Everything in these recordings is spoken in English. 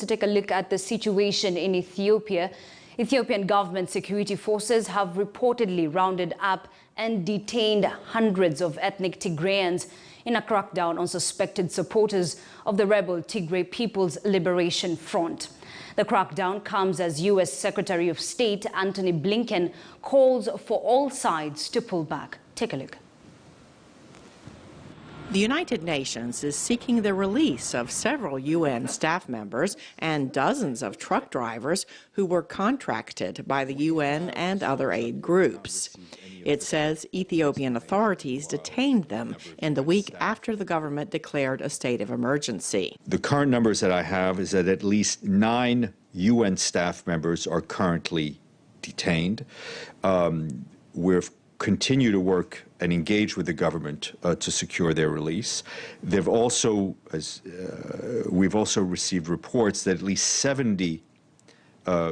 to take a look at the situation in Ethiopia. Ethiopian government security forces have reportedly rounded up and detained hundreds of ethnic Tigrayans in a crackdown on suspected supporters of the rebel Tigray People's Liberation Front. The crackdown comes as U.S. Secretary of State Antony Blinken calls for all sides to pull back. Take a look. The United Nations is seeking the release of several UN staff members and dozens of truck drivers who were contracted by the UN and other aid groups. It says Ethiopian authorities detained them in the week after the government declared a state of emergency. The current numbers that I have is that at least 9 UN staff members are currently detained. We've continue to work and engage with the government to secure their release. They've also, we've also received reports that at least 70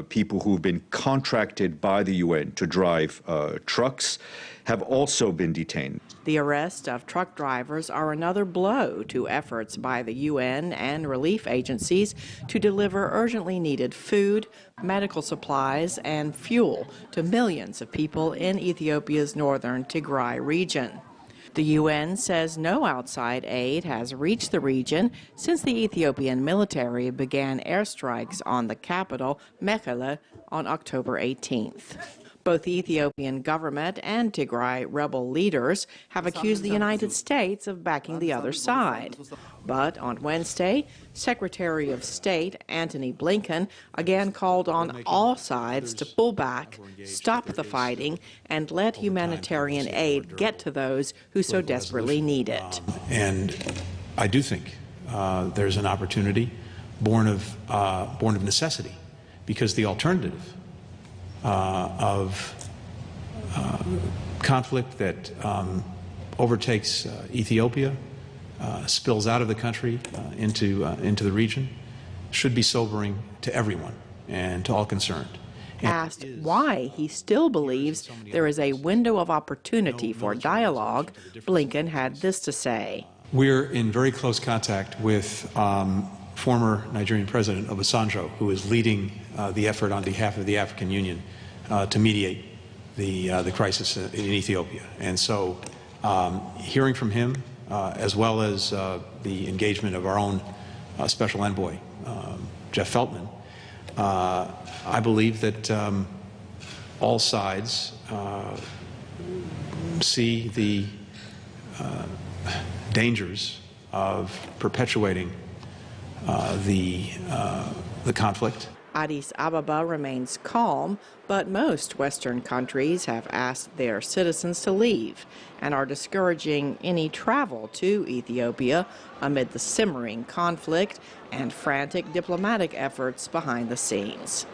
people who've been contracted by the UN to drive trucks have also been detained. The arrest of truck drivers are another blow to efforts by the UN and relief agencies to deliver urgently needed food, medical supplies, and fuel to millions of people in Ethiopia's northern Tigray region. The UN says no outside aid has reached the region since the Ethiopian military began airstrikes on the capital, Mekelle, on October 18th. Both the Ethiopian government and Tigray rebel leaders have accused the United States of backing the other side. But on Wednesday, Secretary of State Antony Blinken again called on all sides to pull back, stop the fighting, and let humanitarian aid get to those who so desperately need it. And I do think there's an opportunity born of necessity, because the alternative of conflict that overtakes Ethiopia, spills out of the country into the region, should be sobering to everyone and to all concerned. Asked why he still believes there is a window of opportunity for dialogue, Blinken had this to say. We're in very close contact with former Nigerian President Obasanjo, who is leading the effort on behalf of the African Union to mediate the crisis in Ethiopia. And so hearing from him, as well as the engagement of our own special envoy, Jeff Feltman, I believe that all sides see the dangers of perpetuating the conflict. Addis Ababa remains calm, but most Western countries have asked their citizens to leave and are discouraging any travel to Ethiopia amid the simmering conflict and frantic diplomatic efforts behind the scenes.